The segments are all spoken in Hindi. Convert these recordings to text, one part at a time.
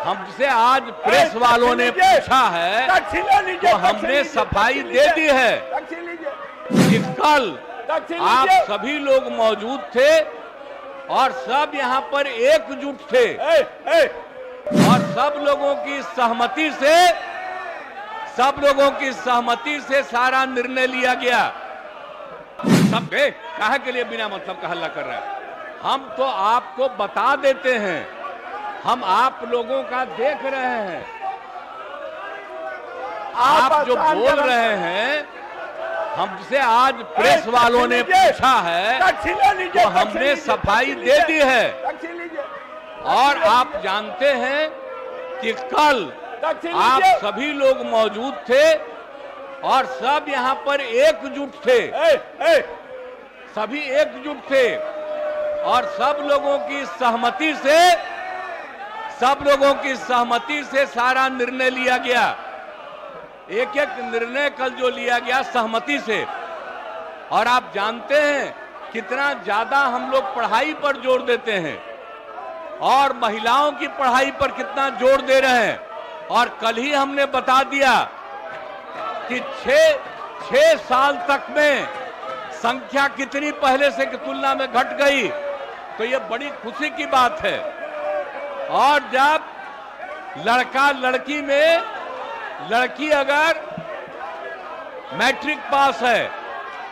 हमसे आज प्रेस वालों ने पूछा है तो हमने सफाई दे दी है कि कल आप सभी लोग मौजूद थे और सब यहाँ पर एकजुट थे और सब लोगों की सहमति से सारा निर्णय लिया गया। सब काहे के लिए बिना मतलब का हल्ला कर रहे हैं? हम तो आपको बता देते हैं, हम आप लोगों का देख रहे हैं। आप जो बोल रहे हैं, हमसे आज प्रेस वालों ने पूछा है तो हमने सफाई दे दी है और आप जानते हैं कि कल आप सभी लोग मौजूद थे और सब यहाँ पर एकजुट थे, सभी एकजुट थे और सब लोगों की सहमति से सारा निर्णय लिया गया। एक एक निर्णय कल जो लिया गया सहमति से। और आप जानते हैं कितना ज्यादा हम लोग पढ़ाई पर जोर देते हैं और महिलाओं की पढ़ाई पर कितना जोर दे रहे हैं। और कल ही हमने बता दिया कि 6 साल तक में संख्या कितनी पहले से की तुलना में घट गई, तो ये बड़ी खुशी की बात है। और जब लड़का लड़की में लड़की अगर मैट्रिक पास है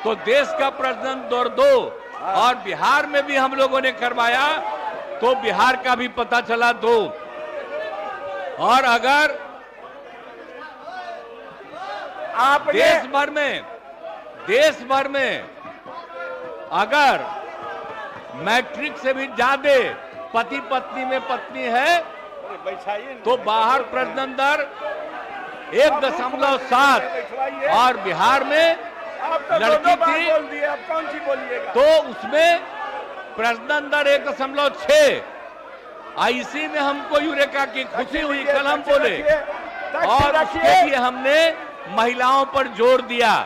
तो देश का प्रथम दौर 2 और बिहार में भी हम लोगों ने करवाया तो बिहार का भी पता चला 2। और अगर आप देश भर में अगर मैट्रिक से भी ज्यादा पति पत्नी में पत्नी है तो बाहर प्रजनन दर 1.7 और बिहार में लड़की थी तो उसमें प्रजनन दर 1.6। इसी में हमको यूरेका की खुशी हुई, कल हम बोले और उसके लिए हमने महिलाओं पर जोर दिया।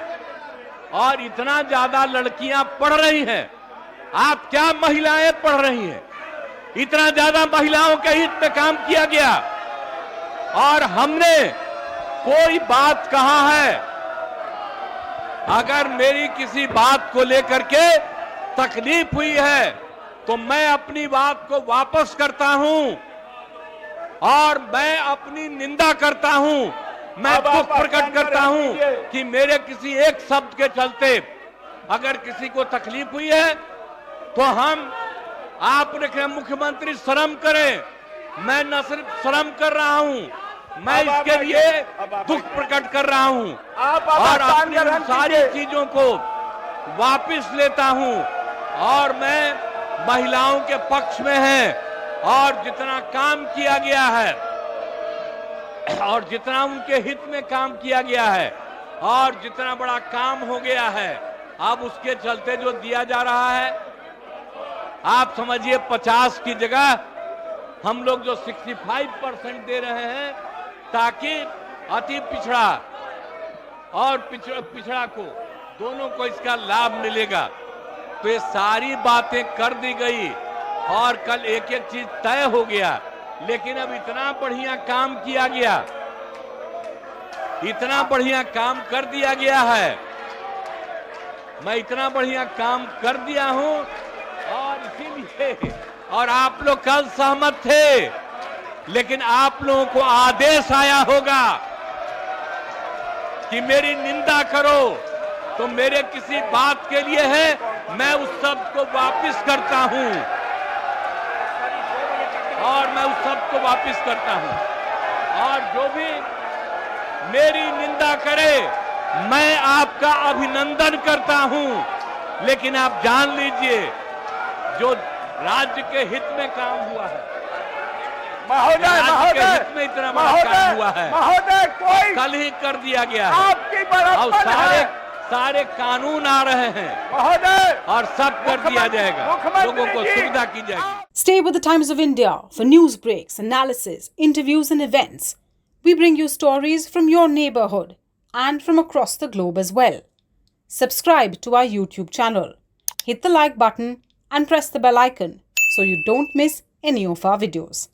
और इतना ज्यादा लड़कियां पढ़ रही हैं, आप क्या महिलाएं पढ़ रही हैं, इतना ज्यादा महिलाओं के हित में काम किया गया। और हमने कोई बात कहा है, अगर मेरी किसी बात को लेकर के तकलीफ हुई है तो मैं अपनी बात को वापस करता हूं और मैं अपनी निंदा करता हूं, मैं दुख प्रकट करता हूं कि मेरे किसी एक शब्द के चलते अगर किसी को तकलीफ हुई है तो हम आपने कहा मुख्यमंत्री शर्म करें। मैं न सिर्फ शर्म कर रहा हूं, मैं इसके लिए दुख प्रकट कर रहा हूं और अपनी सारी चीजों को वापस लेता हूं और मैं महिलाओं के पक्ष में है। और जितना काम किया गया है और जितना उनके हित में काम किया गया है और जितना बड़ा काम हो गया है, अब उसके चलते जो दिया जा रहा है, आप समझिए 50 की जगह हम लोग जो 65% दे रहे हैं ताकि अति पिछड़ा और पिछड़ा को दोनों को इसका लाभ मिलेगा। तो ये सारी बातें कर दी गई और कल एक एक चीज तय हो गया। लेकिन अब इतना बढ़िया काम किया गया, इतना बढ़िया काम कर दिया गया है, मैं इतना बढ़िया काम कर दिया हूं और इसीलिए और आप लोग कल सहमत थे, लेकिन आप लोगों को आदेश आया होगा कि मेरी निंदा करो तो मेरे किसी बात के लिए है, मैं उस शब्द को वापस करता हूं और मैं उस शब्द को वापस करता हूं। और जो भी मेरी निंदा करे मैं आपका अभिनंदन करता हूं, लेकिन आप जान लीजिए जो राज्य के हित में काम हुआ है, राज्य के हित में इतना बड़ा काम हुआ है, कोई कल ही कर दिया गया है और सारे कानून आ रहे हैं और सब कर दिया जाएगा, लोगों को सुविधा की जाएगी। Stay with the Times of India for news breaks, analysis, interviews and events. We bring you stories from your neighborhood and from across the globe as well. Subscribe to our YouTube channel. Hit the like button and press the bell icon so you don't miss any of our videos.